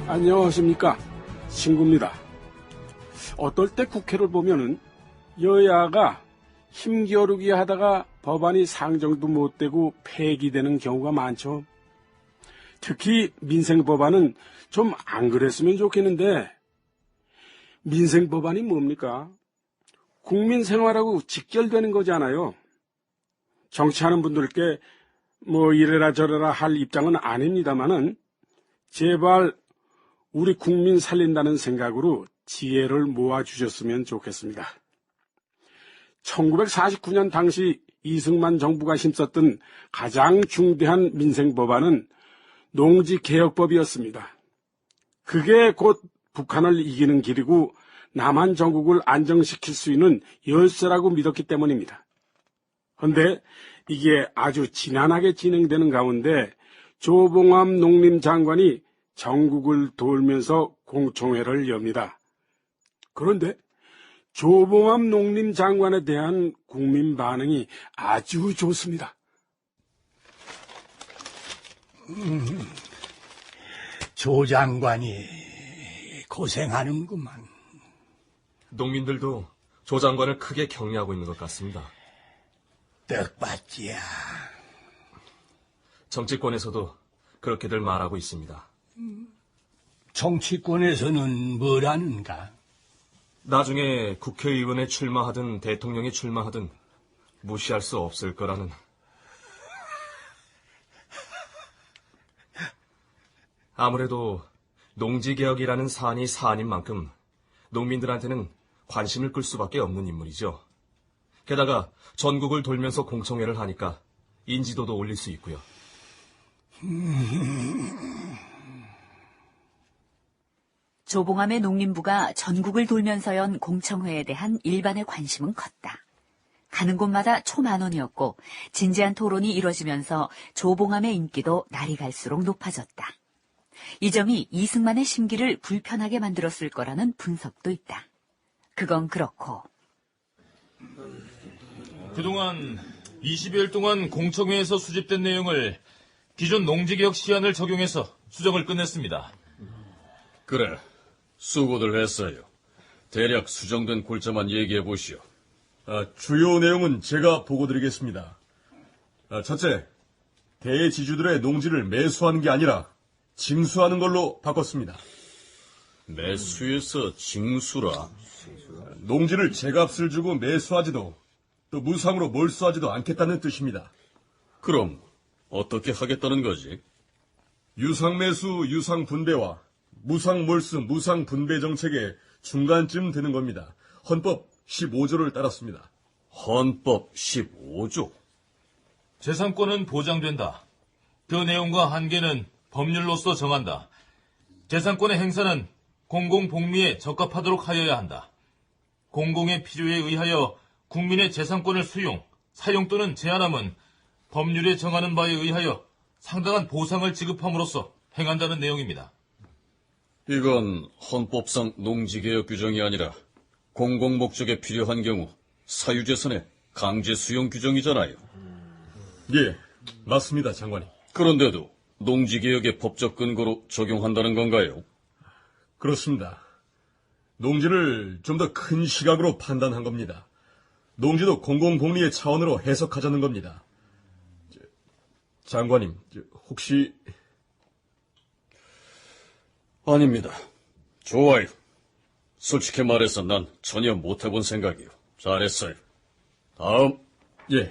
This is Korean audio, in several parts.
안녕하십니까. 친구입니다. 어떨 때 국회를 보면은 여야가 힘겨루기 하다가 법안이 상정도 못 되고 폐기되는 경우가 많죠. 특히 민생법안은 좀 안 그랬으면 좋겠는데, 민생법안이 뭡니까? 국민 생활하고 직결되는 거잖아요. 정치하는 분들께 뭐 이래라 저래라 할 입장은 아닙니다만은 제발 우리 국민 살린다는 생각으로 지혜를 모아주셨으면 좋겠습니다. 1949년 당시 이승만 정부가 힘썼던 가장 중대한 민생법안은 농지개혁법이었습니다. 그게 곧 북한을 이기는 길이고 남한 전국을 안정시킬 수 있는 열쇠라고 믿었기 때문입니다. 그런데 이게 아주 지난하게 진행되는 가운데 조봉암 농림장관이 전국을 돌면서 공청회를 엽니다. 그런데 조봉암 농림장관에 대한 국민 반응이 아주 좋습니다. 조 장관이 고생하는구만. 농민들도 조 장관을 크게 격려하고 있는 것 같습니다. 떡받지야. 정치권에서도 그렇게들 말하고 있습니다. 정치권에서는 뭐라는가? 나중에 국회의원에 출마하든 대통령에 출마하든 무시할 수 없을 거라는. 아무래도 농지개혁이라는 사안이 사안인 만큼 농민들한테는 관심을 끌 수밖에 없는 인물이죠. 게다가 전국을 돌면서 공청회를 하니까 인지도도 올릴 수 있고요. 조봉암의 농림부가 전국을 돌면서 연 공청회에 대한 일반의 관심은 컸다. 가는 곳마다 초만원이었고 진지한 토론이 이뤄지면서 조봉암의 인기도 날이 갈수록 높아졌다. 이 점이 이승만의 심기를 불편하게 만들었을 거라는 분석도 있다. 그건 그렇고. 그동안 20여일 동안 공청회에서 수집된 내용을 기존 농지개혁 시안을 적용해서 수정을 끝냈습니다. 그래, 수고들 했어요. 대략 수정된 골자만 얘기해 보시오. 주요 내용은 제가 보고드리겠습니다. 첫째, 대지주들의 농지를 매수하는 게 아니라 징수하는 걸로 바꿨습니다. 매수에서 징수라. 농지를 제값을 주고 매수하지도 또 무상으로 몰수하지도 않겠다는 뜻입니다. 그럼 어떻게 하겠다는 거지? 유상매수, 유상분배와 무상몰수, 무상분배 정책의 중간쯤 되는 겁니다. 헌법 15조를 따랐습니다. 헌법 15조? 재산권은 보장된다. 그 내용과 한계는 법률로서 정한다. 재산권의 행사는 공공복리에 적합하도록 하여야 한다. 공공의 필요에 의하여 국민의 재산권을 수용, 사용 또는 제한함은 법률에 정하는 바에 의하여 상당한 보상을 지급함으로써 행한다는 내용입니다. 이건 헌법상 농지개혁 규정이 아니라 공공목적에 필요한 경우 사유재산의 강제 수용 규정이잖아요. 예, 맞습니다, 장관님. 그런데도 농지개혁의 법적 근거로 적용한다는 건가요? 그렇습니다. 농지를 좀 더 큰 시각으로 판단한 겁니다. 농지도 공공복리의 차원으로 해석하자는 겁니다. 장관님, 혹시... 아닙니다. 좋아요. 솔직히 말해서 난 전혀 못해본 생각이요. 잘했어요. 다음. 예.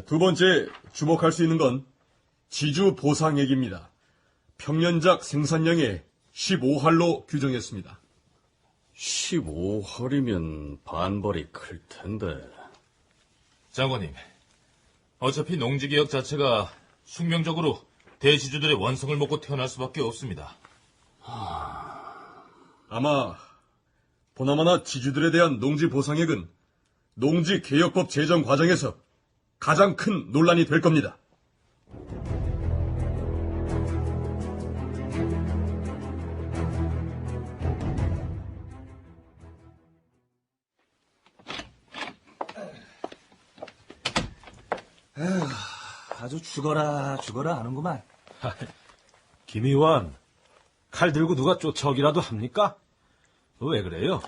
두 번째 주목할 수 있는 건 지주 보상액입니다. 평년작 생산량의 15할로 규정했습니다. 15할이면 반벌이 클 텐데. 장관님, 어차피 농지개혁 자체가 숙명적으로 대지주들의 원성을 먹고 태어날 수밖에 없습니다. 아마 보나마나 지주들에 대한 농지 보상액은 농지개혁법 제정 과정에서 가장 큰 논란이 될 겁니다. 아주 죽어라 하는구만. 김 의원, 칼 들고 누가 쫓아오기라도 합니까? 왜 그래요?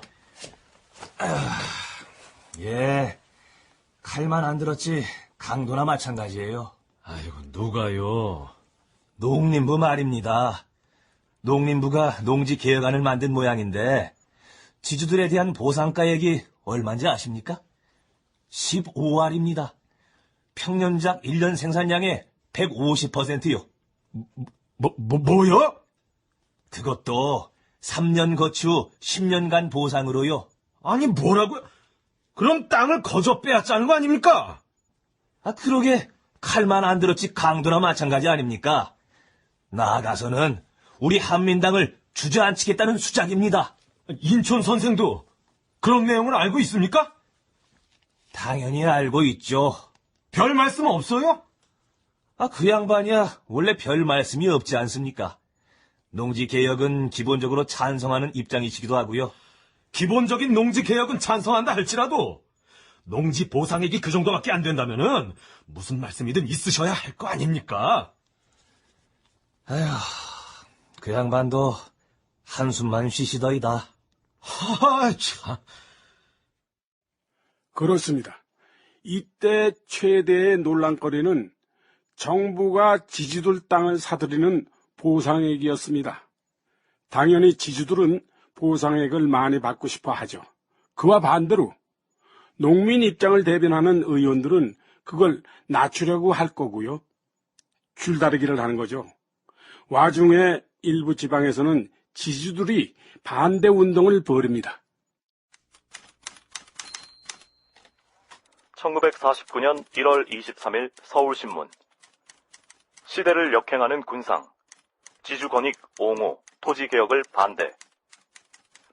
예, 칼만 안 들었지 강도나 마찬가지예요. 아이고, 누가요? 농림부 말입니다. 농림부가 농지 개혁안을 만든 모양인데 지주들에 대한 보상가액이 얼마인지 아십니까? 15알입니다. 평년작 1년 생산량의 150%요. 뭐요? 그것도 3년 거치 10년간 보상으로요. 아니, 뭐라고요? 그럼 땅을 거저 빼앗자는 거 아닙니까? 그러게 칼만 안 들었지 강도나 마찬가지 아닙니까? 나아가서는 우리 한민당을 주저앉히겠다는 수작입니다. 인촌 선생도 그런 내용을 알고 있습니까? 당연히 알고 있죠. 별 말씀 없어요? 그 양반이야 원래 별 말씀이 없지 않습니까? 농지 개혁은 기본적으로 찬성하는 입장이시기도 하고요. 기본적인 농지 개혁은 찬성한다 할지라도 농지 보상액이 그 정도밖에 안 된다면은 무슨 말씀이든 있으셔야 할 거 아닙니까? 그 양반도 한숨만 쉬시더이다. 참. 그렇습니다. 이때 최대의 논란거리는 정부가 지주들 땅을 사들이는 보상액이었습니다. 당연히 지주들은 보상액을 많이 받고 싶어 하죠. 그와 반대로 농민 입장을 대변하는 의원들은 그걸 낮추려고 할 거고요. 줄다리기를 하는 거죠. 와중에 일부 지방에서는 지주들이 반대 운동을 벌입니다. 1949년 1월 23일 서울신문. 시대를 역행하는 군상. 지주권익 옹호, 토지개혁을 반대.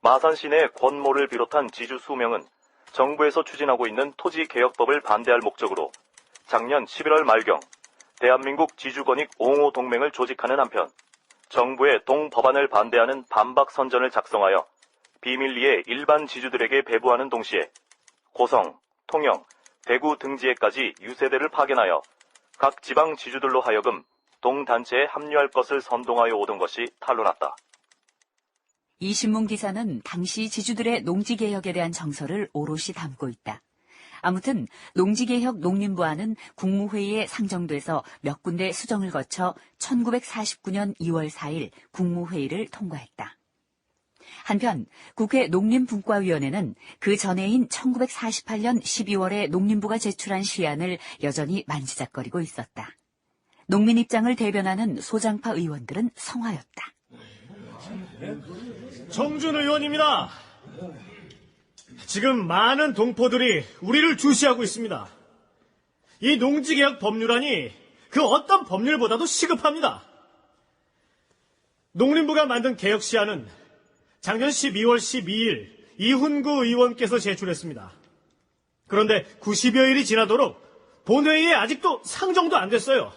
마산 시내 권모를 비롯한 지주 수명은 정부에서 추진하고 있는 토지개혁법을 반대할 목적으로 작년 11월 말경 대한민국 지주권익 옹호 동맹을 조직하는 한편 정부의 동법안을 반대하는 반박 선전을 작성하여 비밀리에 일반 지주들에게 배부하는 동시에 고성, 통영, 대구 등지에까지 유세대를 파견하여 각 지방 지주들로 하여금 동단체에 합류할 것을 선동하여 오던 것이 탄로났다. 이 신문 기사는 당시 지주들의 농지개혁에 대한 정서를 오롯이 담고 있다. 아무튼 농지개혁 농림부안은 국무회의에 상정돼서 몇 군데 수정을 거쳐 1949년 2월 4일 국무회의를 통과했다. 한편 국회 농림분과위원회는 그 전해인 1948년 12월에 농림부가 제출한 시안을 여전히 만지작거리고 있었다. 농민 입장을 대변하는 소장파 의원들은 성화였다. 정준 의원입니다. 지금 많은 동포들이 우리를 주시하고 있습니다. 이 농지개혁 법률안이 그 어떤 법률보다도 시급합니다. 농림부가 만든 개혁 시안은 작년 12월 12일 이훈구 의원께서 제출했습니다. 그런데 90여일이 지나도록 본회의에 아직도 상정도 안 됐어요.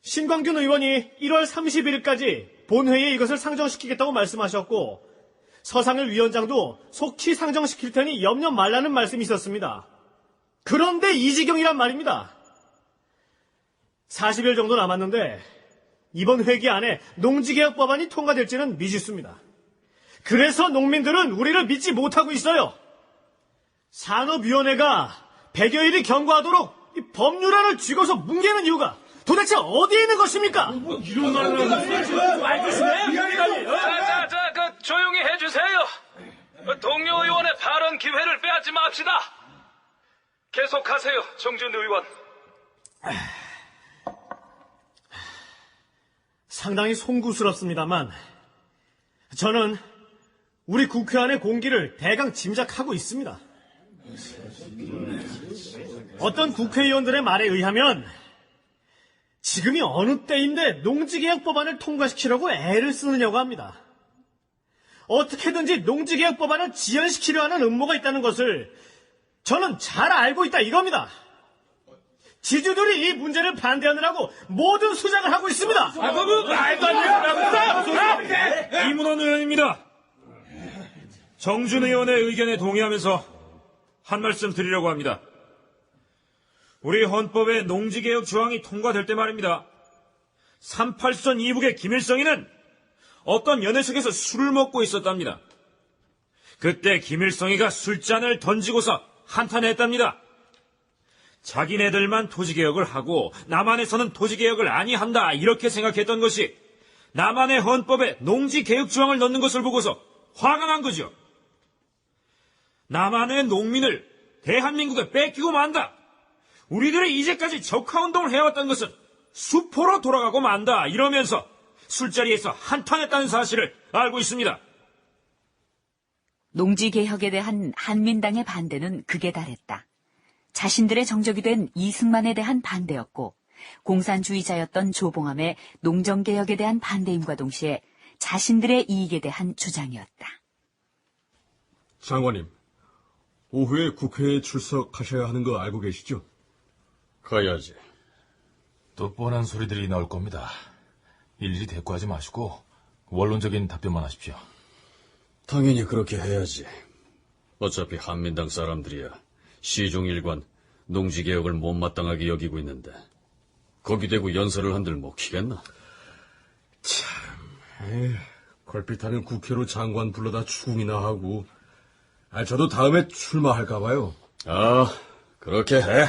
신광균 의원이 1월 31일까지 본회의에 이것을 상정시키겠다고 말씀하셨고 서상일 위원장도 속히 상정시킬 테니 염려 말라는 말씀이 있었습니다. 그런데 이 지경이란 말입니다. 40일 정도 남았는데 이번 회기 안에 농지개혁 법안이 통과될지는 미지수입니다. 그래서 농민들은 우리를 믿지 못하고 있어요. 산업위원회가 100여일이 경과하도록 이 법률안을 쥐고서 뭉개는 이유가 도대체 어디에 있는 것입니까? 이런 말을 조용히 해주세요. 동료 의원의 발언 기회를 빼앗지 맙시다. 계속하세요, 정준 의원. 상당히 송구스럽습니다만 저는 우리 국회 안의 공기를 대강 짐작하고 있습니다. 어떤 국회의원들의 말에 의하면 지금이 어느 때인데 농지개혁 법안을 통과시키려고 애를 쓰느냐고 합니다. 어떻게든지 농지개혁 법안을 지연시키려 하는 음모가 있다는 것을 저는 잘 알고 있다 이겁니다. 지주들이 이 문제를 반대하느라고 모든 수작을 하고 있습니다. 말도 안 돼요. 이문원 의원입니다. 정준 의원의 의견에 동의하면서 한 말씀 드리려고 합니다. 우리 헌법의 농지개혁 조항이 통과될 때 말입니다. 38선 이북의 김일성이는 어떤 연회석에서 술을 먹고 있었답니다. 그때 김일성이가 술잔을 던지고서 한탄했답니다. 자기네들만 토지개혁을 하고 남한에서는 토지개혁을 아니한다 이렇게 생각했던 것이 남한의 헌법에 농지개혁 조항을 넣는 것을 보고서 화가 난 거죠. 남한의 농민을 대한민국에 뺏기고 만다. 우리들이 이제까지 적화운동을 해왔던 것은 수포로 돌아가고 만다 이러면서 술자리에서 한탄했다는 사실을 알고 있습니다. 농지개혁에 대한 한민당의 반대는 극에 달했다. 자신들의 정적이 된 이승만에 대한 반대였고 공산주의자였던 조봉암의 농정개혁에 대한 반대임과 동시에 자신들의 이익에 대한 주장이었다. 장관님, 오후에 국회에 출석하셔야 하는 거 알고 계시죠? 가야지. 또 뻔한 소리들이 나올 겁니다. 일일이 대꾸하지 마시고 원론적인 답변만 하십시오. 당연히 그렇게 해야지. 어차피 한민당 사람들이야 시종일관 농지개혁을 못마땅하게 여기고 있는데 거기 대고 연설을 한들 먹히겠나? 걸핏하면 국회로 장관 불러다 추궁이나 하고. 저도 다음에 출마할까봐요. 아, 그렇게 해.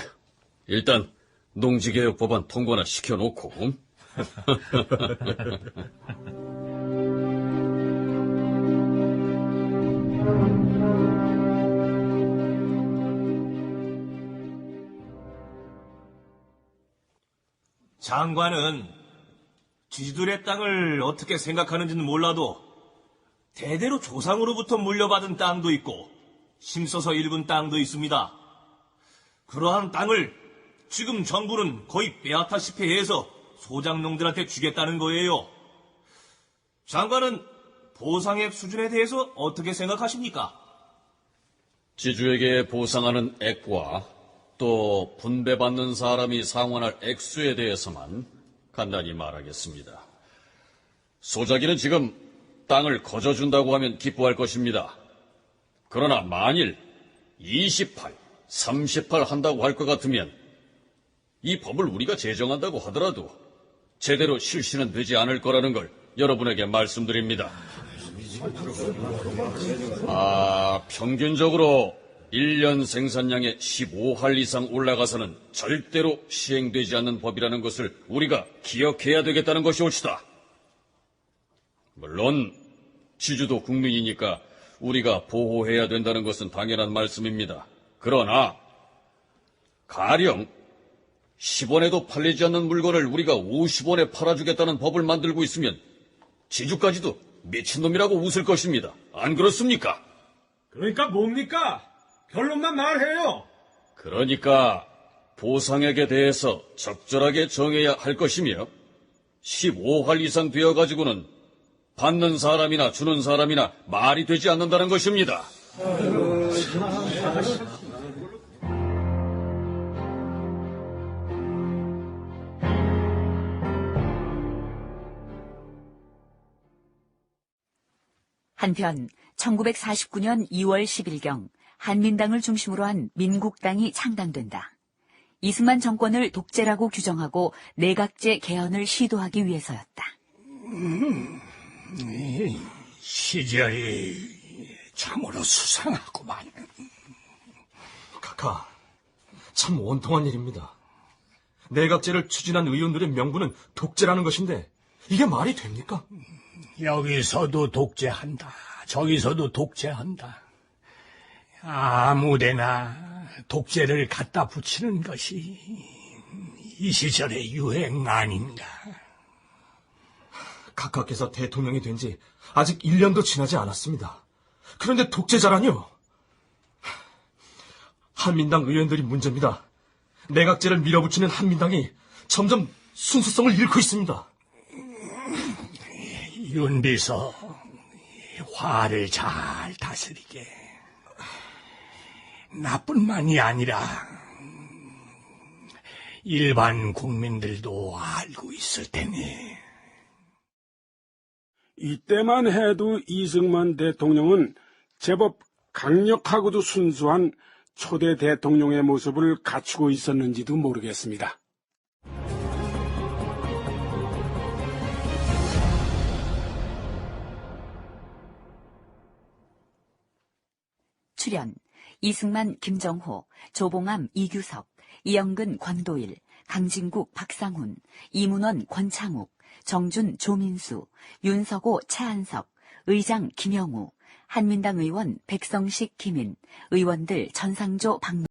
일단 농지개혁 법안 통과나 시켜놓고. 장관은 지주들의 땅을 어떻게 생각하는지는 몰라도 대대로 조상으로부터 물려받은 땅도 있고 힘써서 일군 땅도 있습니다. 그러한 땅을 지금 정부는 거의 빼앗다시피 해서 소작농들한테 주겠다는 거예요. 장관은 보상액 수준에 대해서 어떻게 생각하십니까? 지주에게 보상하는 액과 또 분배받는 사람이 상환할 액수에 대해서만 간단히 말하겠습니다. 소작이는 지금 땅을 거저준다고 하면 기뻐할 것입니다. 그러나 만일 28, 38 한다고 할 것 같으면 이 법을 우리가 제정한다고 하더라도 제대로 실시는 되지 않을 거라는 걸 여러분에게 말씀드립니다. 평균적으로 1년 생산량의 15할 이상 올라가서는 절대로 시행되지 않는 법이라는 것을 우리가 기억해야 되겠다는 것이 옳시다. 물론 지주도 국민이니까 우리가 보호해야 된다는 것은 당연한 말씀입니다. 그러나 가령 10원에도 팔리지 않는 물건을 우리가 50원에 팔아주겠다는 법을 만들고 있으면 지주까지도 미친놈이라고 웃을 것입니다. 안 그렇습니까? 그러니까 뭡니까? 결론만 말해요. 그러니까 보상액에 대해서 적절하게 정해야 할 것이며 15할 이상 되어가지고는 받는 사람이나 주는 사람이나 말이 되지 않는다는 것입니다. 한편 1949년 2월 10일경 한민당을 중심으로 한 민국당이 창당된다. 이승만 정권을 독재라고 규정하고 내각제 개헌을 시도하기 위해서였다. 시절이 참으로 수상하구만. 카카, 참 원통한 일입니다. 내각제를 추진한 의원들의 명분은 독재라는 것인데 이게 말이 됩니까? 여기서도 독재한다. 저기서도 독재한다. 아무데나 독재를 갖다 붙이는 것이 이 시절의 유행 아닌가. 카카께서 대통령이 된 지 아직 1년도 지나지 않았습니다. 그런데 독재자라뇨? 한민당 의원들이 문제입니다. 내각제를 밀어붙이는 한민당이 점점 순수성을 잃고 있습니다. 윤비서, 화를 잘 다스리게. 나뿐만이 아니라 일반 국민들도 알고 있을 테니. 이때만 해도 이승만 대통령은 제법 강력하고도 순수한 초대 대통령의 모습을 갖추고 있었는지도 모르겠습니다. 출연 이승만, 김정호, 조봉암, 이규석, 이영근, 권도일, 강진국, 박상훈, 이문원, 권창욱, 정준, 조민수, 윤석호, 차한석, 의장 김영우, 한민당 의원 백성식, 김인, 의원들 전상조, 박노